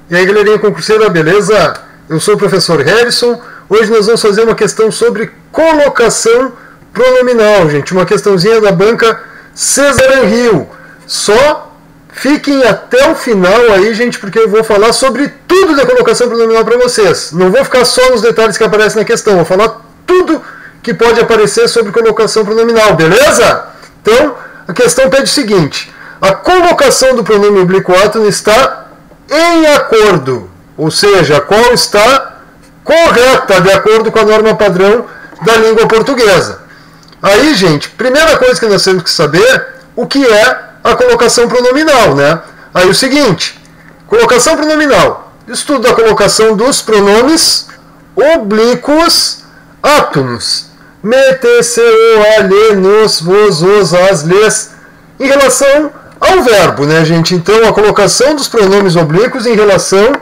E aí, galerinha concurseira, beleza? Eu sou o professor Harrison. Hoje nós vamos fazer uma questão sobre colocação pronominal, gente. Uma questãozinha da banca Cesar Rio. Só fiquem até o final aí, gente, porque eu vou falar sobre tudo da colocação pronominal para vocês. Não vou ficar só nos detalhes que aparecem na questão, vou falar tudo que pode aparecer sobre colocação pronominal, beleza? Então, a questão pede o seguinte: a colocação do pronome oblíquo átono está em acordo, ou seja, a qual está correta, de acordo com a norma padrão da língua portuguesa. Aí, gente, primeira coisa que nós temos que saber, o que é a colocação pronominal, né? Aí o seguinte, colocação pronominal, estudo da colocação dos pronomes oblíquos átonos, me, te, se, o, a, lhe, nos, vos, os, as, les, em relação ao verbo, né, gente? Então, a colocação dos pronomes oblíquos em relação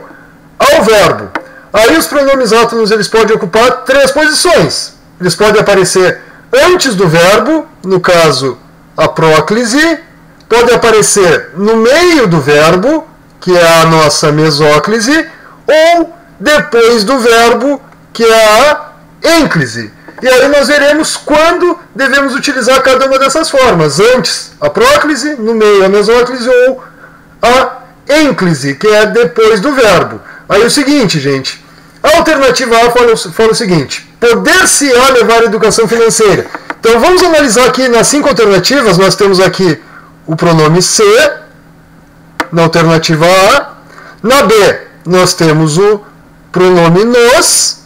ao verbo. Aí os pronomes átonos, eles podem ocupar três posições. Eles podem aparecer antes do verbo, no caso, a próclise, pode aparecer no meio do verbo, que é a nossa mesóclise, ou depois do verbo, que é a ênclise. E aí nós veremos quando devemos utilizar cada uma dessas formas. Antes a próclise, no meio a mesóclise ou a ênclise, que é depois do verbo. Aí o seguinte, gente, a alternativa A fala o seguinte: poder-se-á levar a educação financeira. Então vamos analisar aqui nas 5 alternativas. Nós temos aqui o pronome se, na alternativa A. Na B nós temos o pronome nos.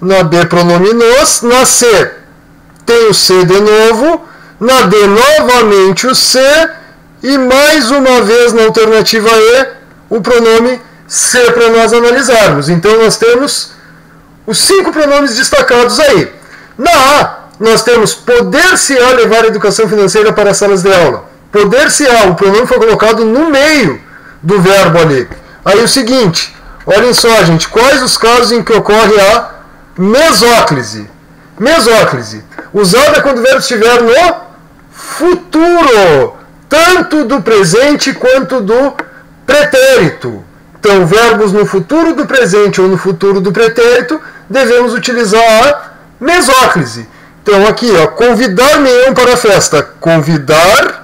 Na B, pronome nos. Na C, tem o se de novo. Na D, novamente o se. E mais uma vez, na alternativa E, o pronome se para nós analisarmos. Então, nós temos os 5 pronomes destacados aí. Na A, nós temos poder-se-á levar a educação financeira para as salas de aula. Poder-se-á, o pronome foi colocado no meio do verbo ali. Aí o seguinte, olhem só, gente, quais os casos em que ocorre a mesóclise. Mesóclise, usada quando o verbo estiver no futuro, tanto do presente quanto do pretérito. Então, verbos no futuro do presente ou no futuro do pretérito, devemos utilizar a mesóclise. Então, aqui, ó, convidar-me-ão para a festa. Convidar-ão.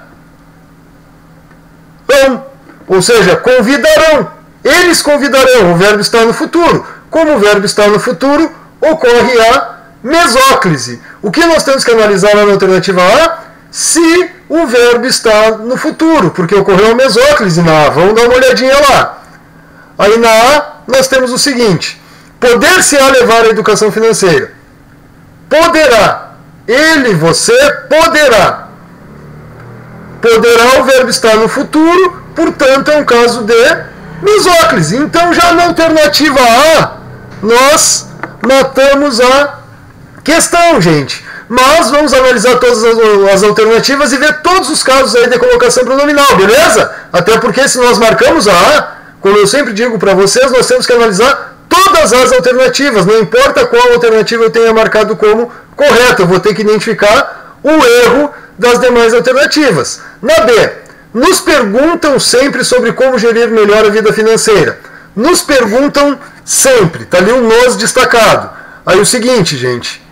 Ou seja, convidarão. Eles convidarão. O verbo está no futuro. Como o verbo está no futuro, ocorre a mesóclise. O que nós temos que analisar lá na alternativa A? Se o verbo está no futuro, porque ocorreu a mesóclise na A. Vamos dar uma olhadinha lá. Aí na A nós temos o seguinte: poder-se-á levar a educação financeira. Poderá. Ele, você, poderá. Poderá, o verbo está no futuro, portanto é um caso de mesóclise. Então já na alternativa A nós matamos a questão, gente. Mas vamos analisar todas as alternativas e ver todos os casos aí de colocação pronominal, beleza? Até porque se nós marcamos a A, como eu sempre digo para vocês, nós temos que analisar todas as alternativas. Não importa qual alternativa eu tenha marcado como correta, eu vou ter que identificar o erro das demais alternativas. Na B, nos perguntam sempre sobre como gerir melhor a vida financeira. Nos perguntam sempre, está ali um nos destacado. Aí o seguinte, gente,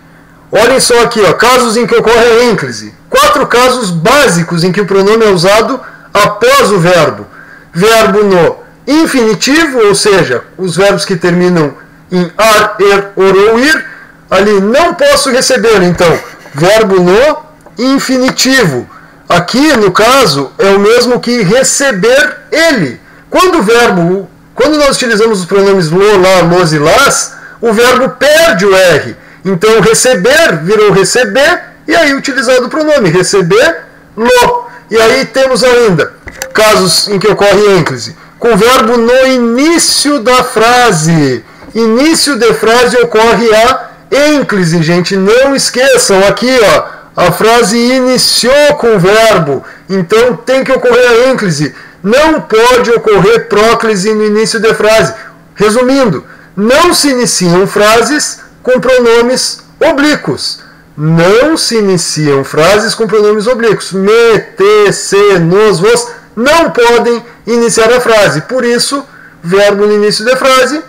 olhem só aqui, ó, casos em que ocorre a ênclise. 4 casos básicos em que o pronome é usado após o verbo. Verbo no infinitivo, ou seja, os verbos que terminam em ar, er, or ou ir. Ali não posso receber, então, verbo no infinitivo. Aqui, no caso, é o mesmo que receber ele. Quando nós utilizamos os pronomes lo, lá, los e las, o verbo perde o R. Então, receber virou receber, e aí utilizado o pronome receber, lo. E aí temos ainda casos em que ocorre ênclise, com o verbo no início da frase. Início de frase ocorre a ênclise, gente. Não esqueçam, aqui, ó, a frase iniciou com o verbo, então tem que ocorrer a ênclise. Não pode ocorrer próclise no início de frase. Resumindo, não se iniciam frases com pronomes oblíquos. Não se iniciam frases com pronomes oblíquos. Me, te, se, nos, vos não podem iniciar a frase. Por isso, verbo no início da frase,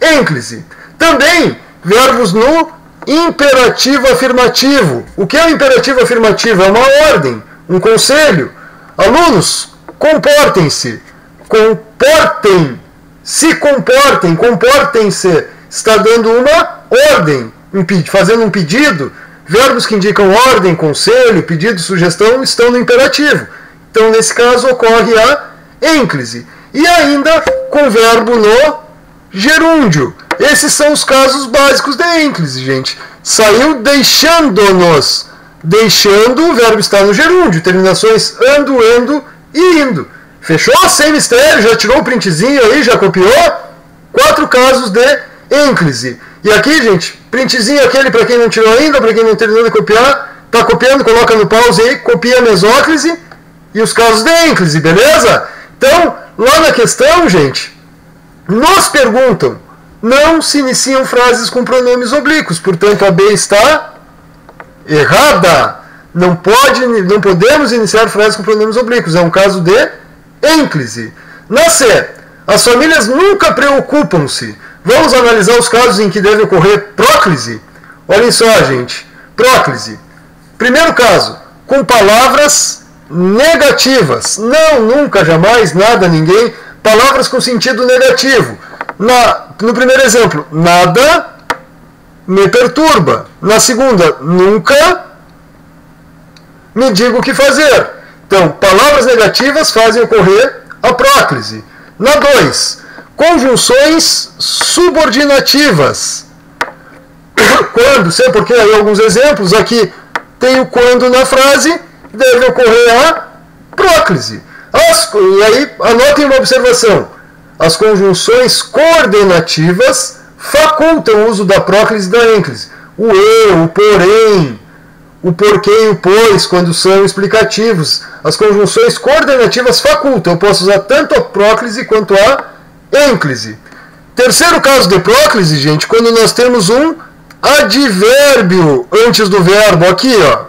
ênclise. Também, verbos no imperativo afirmativo. O que é o imperativo afirmativo? É uma ordem, um conselho. Alunos, comportem-se. Comportem. Se comportem, comportem-se. Está dando uma ordem, fazendo um pedido. Verbos que indicam ordem, conselho, pedido, sugestão estão no imperativo. Então, nesse caso, ocorre a ênclise. E ainda com verbo no gerúndio. Esses são os casos básicos de ênclise, gente. Saiu deixando-nos. Deixando, o verbo está no gerúndio. Terminações ando, endo e indo. Fechou? Sem mistério. Já tirou o printzinho aí? Já copiou? 4 casos de ênclise. E aqui, gente, printzinho aquele para quem não tirou ainda, para quem não terminou de copiar. Tá copiando, coloca no pause aí, copia a mesóclise e os casos de ênclise, beleza? Então, lá na questão, gente, nos perguntam, não se iniciam frases com pronomes oblíquos, portanto a B está errada. Não podemos iniciar frases com pronomes oblíquos, é um caso de ênclise. Na C, as famílias nunca preocupam-se. Vamos analisar os casos em que deve ocorrer próclise. Olhem só, gente, próclise. Primeiro caso, com palavras negativas. Não, nunca, jamais, nada, ninguém. Palavras com sentido negativo. No primeiro exemplo, nada me perturba. Na segunda, nunca me diga o que fazer. Então, palavras negativas fazem ocorrer a próclise. Na 2, conjunções subordinativas. Quando, sei porque aí alguns exemplos, aqui tem o quando na frase, deve ocorrer a próclise. E aí, anotem uma observação. As conjunções coordenativas facultam o uso da próclise e da ênclise. O o porém, o porquê e o pois, quando são explicativos. As conjunções coordenativas facultam. Eu posso usar tanto a próclise quanto a ênclise. Terceiro caso de próclise, gente, quando nós temos um advérbio antes do verbo. Aqui, ó.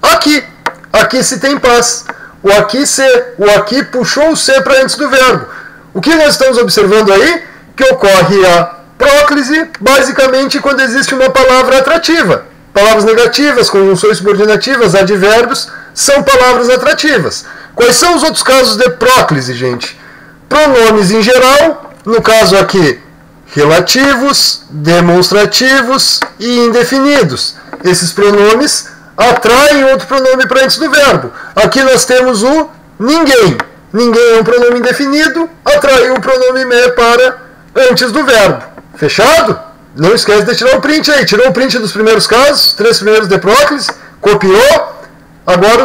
Aqui. Aqui se tem paz. O aqui se. O aqui puxou o se para antes do verbo. O que nós estamos observando aí? Que ocorre a próclise, basicamente, quando existe uma palavra atrativa. Palavras negativas, conjunções subordinativas, advérbios, são palavras atrativas. Quais são os outros casos de próclise, gente? Pronomes em geral, no caso aqui, relativos, demonstrativos e indefinidos. Esses pronomes atraem outro pronome para antes do verbo. Aqui nós temos o ninguém. Ninguém é um pronome indefinido, atraiu o pronome me para antes do verbo. Fechado? Não esquece de tirar o print aí. Tirou o print dos primeiros casos, 3 primeiros de próclise, copiou. Agora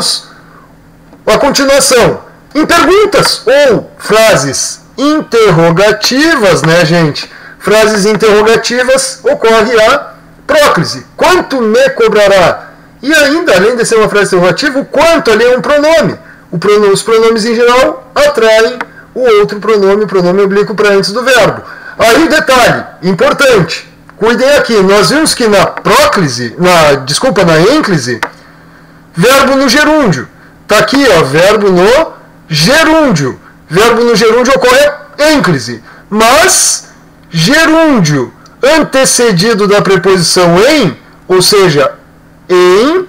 a continuação. Em perguntas ou frases interrogativas, né, gente? Frases interrogativas, ocorre a próclise. Quanto me cobrará? E ainda, além de ser uma frase interrogativa, o quanto ali é um pronome. Os pronomes em geral atraem o outro pronome, o pronome oblíquo para antes do verbo. Aí o detalhe, importante, cuidem aqui, nós vimos que na próclise, na ênclise, verbo no gerúndio. Está aqui, ó, verbo no gerúndio. Verbo no gerúndio ocorre ênclise. Mas gerúndio antecedido da preposição em, ou seja, em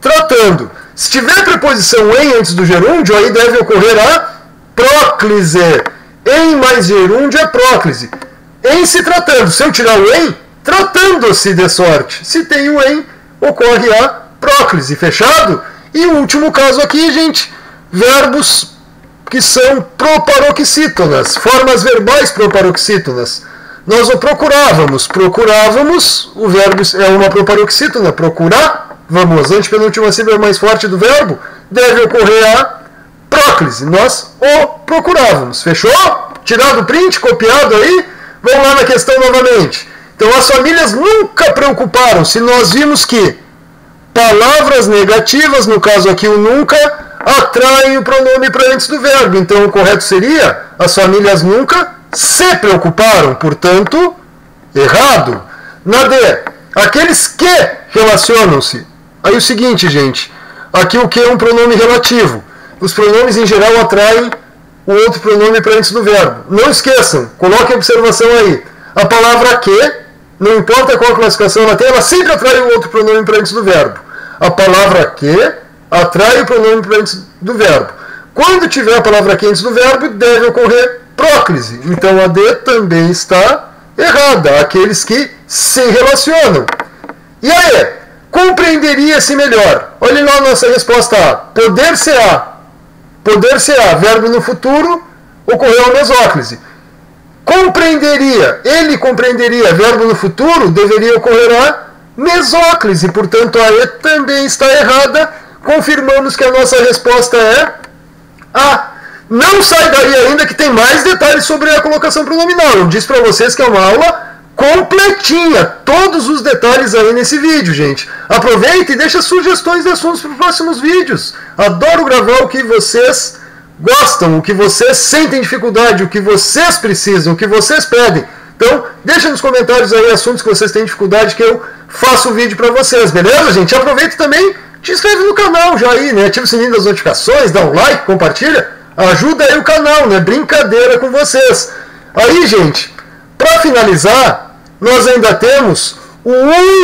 tratando. Se tiver preposição em antes do gerúndio, aí deve ocorrer a próclise. Em mais gerúndio é próclise. Em se tratando. Se eu tirar o em, tratando-se de sorte. Se tem o em, ocorre a próclise. Fechado? E o último caso aqui, gente, verbos que são proparoxítonas, formas verbais proparoxítonas. Nós o procurávamos. Procurávamos, o verbo é uma proparoxítona, procurar. Vamos, antepenúltima sílaba mais forte do verbo, deve ocorrer a próclise. Nós o procurávamos. Fechou? Tirado o print, copiado aí? Vamos lá na questão novamente. Então, as famílias nunca preocuparam-se. Nós vimos que palavras negativas, no caso aqui o nunca, atraem o pronome para antes do verbo. Então, o correto seria, as famílias nunca se preocuparam. Portanto, errado. Na D, aqueles que relacionam-se. Aí o seguinte, gente, aqui o que é um pronome relativo. Os pronomes em geral atraem o outro pronome para antes do verbo. Não esqueçam, coloquem a observação aí. A palavra que, não importa qual classificação ela tem, ela sempre atrai o outro pronome para antes do verbo. A palavra que atrai o pronome para antes do verbo. Quando tiver a palavra que antes do verbo, deve ocorrer próclise. Então a D também está errada. Aqueles que se relacionam. E aí? Compreenderia-se melhor. Olhem lá a nossa resposta A. Poder-se-á. Poder-se-á. Verbo no futuro, ocorreu a mesóclise. Compreenderia. Ele compreenderia. Verbo no futuro, deveria ocorrer a mesóclise. Portanto, a E também está errada. Confirmamos que a nossa resposta é A. Não sai daí ainda que tem mais detalhes sobre a colocação pronominal. Eu disse para vocês que é uma aula completinha. Todos os detalhes aí nesse vídeo, gente. Aproveita e deixa sugestões de assuntos para os próximos vídeos. Adoro gravar o que vocês gostam, o que vocês sentem dificuldade, o que vocês precisam, o que vocês pedem. Então, deixa nos comentários aí assuntos que vocês têm dificuldade que eu faço o vídeo para vocês, beleza, gente? Aproveita também, te inscreve no canal já aí, né? Ativa o sininho das notificações, dá um like, compartilha. Ajuda aí o canal, né? Brincadeira com vocês. Aí, gente, para finalizar, nós ainda temos o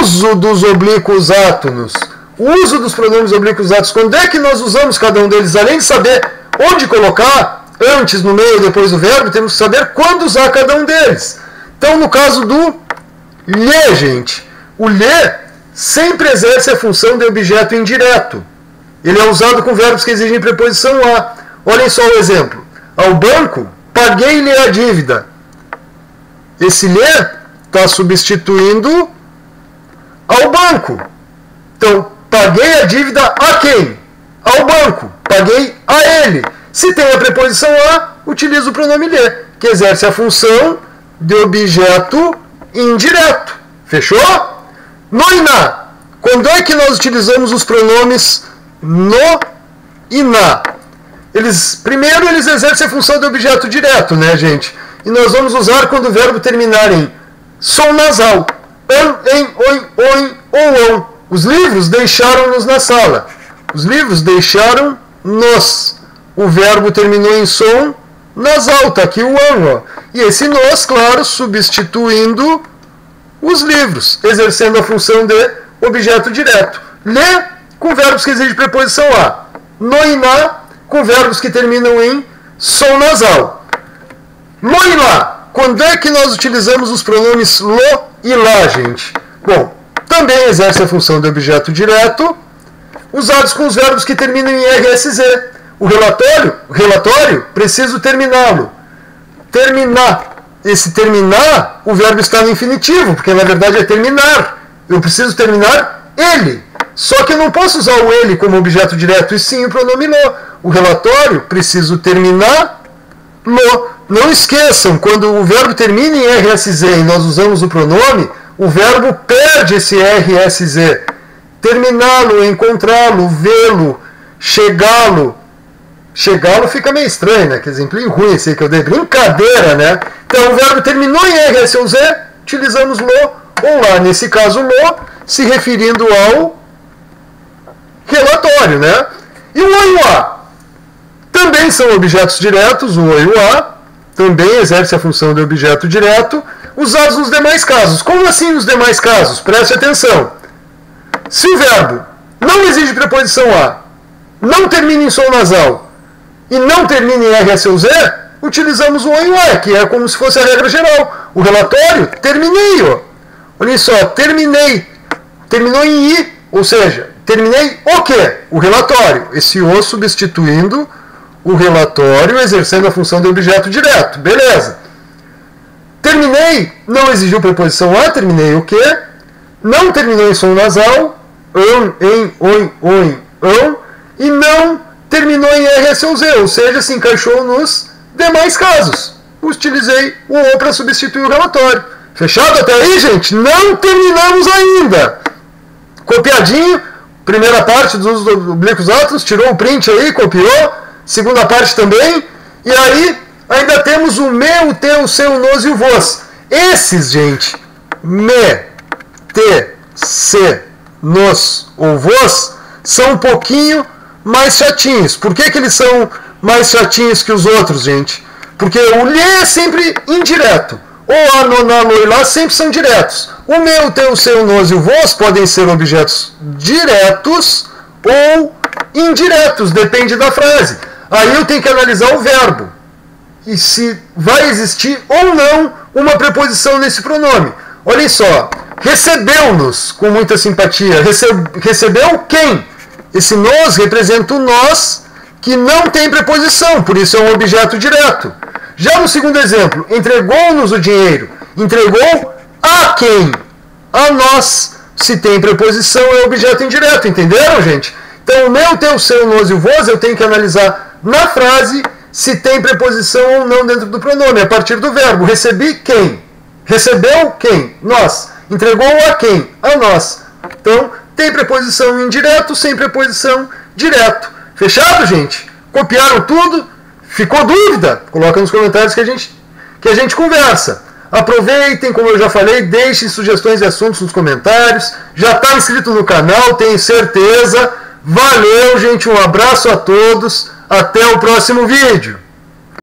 uso dos oblíquos átonos. O uso dos pronomes oblíquos átonos. Quando é que nós usamos cada um deles? Além de saber onde colocar, antes, no meio, depois do verbo, temos que saber quando usar cada um deles. Então, no caso do lhe, gente, o lhe sempre exerce a função de objeto indireto. Ele é usado com verbos que exigem preposição a. Olhem só o exemplo. Ao banco, paguei-lhe a dívida. Esse lhe está substituindo ao banco. Então, paguei a dívida a quem? Ao banco. Paguei a ele. Se tem a preposição a, utilizo o pronome lhe, que exerce a função de objeto indireto. Fechou? No e na. Quando é que nós utilizamos os pronomes no e na? Primeiro, eles exercem a função de objeto direto, né, gente? E nós vamos usar quando o verbo terminar em som nasal. Em, oin, ou on. Os livros deixaram-nos na sala. Os livros deixaram-nos. O verbo terminou em som nasal. Está aqui o an, ó. E esse nos, claro, substituindo os livros, exercendo a função de objeto direto. Lê com verbos que exigem preposição a. No e na com verbos que terminam em som nasal. No e lá. Quando é que nós utilizamos os pronomes lo e lá, gente? Bom, também exerce a função de objeto direto, usados com os verbos que terminam em RSZ. O relatório, preciso terminá-lo. Terminar. Esse terminar, o verbo está no infinitivo, porque na verdade é terminar. Eu preciso terminar ele. Só que eu não posso usar o ele como objeto direto, e sim o pronome lo. O relatório, preciso terminar lo. Não esqueçam, quando o verbo termina em RSZ e nós usamos o pronome, o verbo perde esse RSZ. Terminá-lo, encontrá-lo, vê-lo, chegá-lo. Chegá-lo fica meio estranho, né? Que exemplinho ruim esse aí que eu dei. Brincadeira, né? Então o verbo terminou em RS ou Z, utilizamos lo ou lá. Nesse caso, lo, se referindo ao relatório, né? E o o e o a também são objetos diretos, o o e o a também exerce a função de objeto direto, usados nos demais casos. Como assim nos demais casos? Preste atenção. Se o verbo não exige preposição a, não termina em som nasal e não termina em RS ou Z, utilizamos o e o a, que é como se fosse a regra geral. O relatório, terminei, ó. Olha só, terminei. Terminou em i, ou seja, terminei o quê? O relatório. Esse o substituindo o relatório, exercendo a função de objeto direto. Beleza. Terminei, não exigiu preposição a, terminei o quê? Não terminou em som nasal, em, oin, ão, e não terminou em RS ou Z, ou seja, se encaixou nos demais casos. Utilizei o O para substituir o relatório. Fechado até aí, gente? Não terminamos ainda. Copiadinho, primeira parte dos usos dos oblíquos átonos, tirou o print aí, copiou. Segunda parte também. E aí, ainda temos o me, o te, o seu, o nos e o vos. Esses, gente, me, te, se, nos ou vos, são um pouquinho mais chatinhos. Por que eles são mais chatinhos que os outros, gente. Porque o lhe é sempre indireto. O a, no, na, no e lá sempre são diretos. O meu, teu, seu, nós e o vos podem ser objetos diretos ou indiretos, depende da frase. Aí eu tenho que analisar o verbo. E se vai existir ou não uma preposição nesse pronome. Olhem só, recebeu-nos com muita simpatia. Recebeu quem? Esse nos representa o nós que não tem preposição, por isso é um objeto direto. Já no segundo exemplo, entregou-nos o dinheiro. Entregou a quem? A nós. Se tem preposição é objeto indireto, entenderam, gente? Então o meu, teu, seu, nós e o vos eu tenho que analisar na frase se tem preposição ou não dentro do pronome, a partir do verbo. Recebi quem? Recebeu quem? Nós. Entregou a quem? A nós. Então, tem preposição indireto, sem preposição direto. Fechado, gente? Copiaram tudo? Ficou dúvida? Coloca nos comentários que a gente conversa. Aproveitem, como eu já falei, deixem sugestões de assuntos nos comentários. Já está inscrito no canal, tenho certeza. Valeu, gente. Um abraço a todos. Até o próximo vídeo.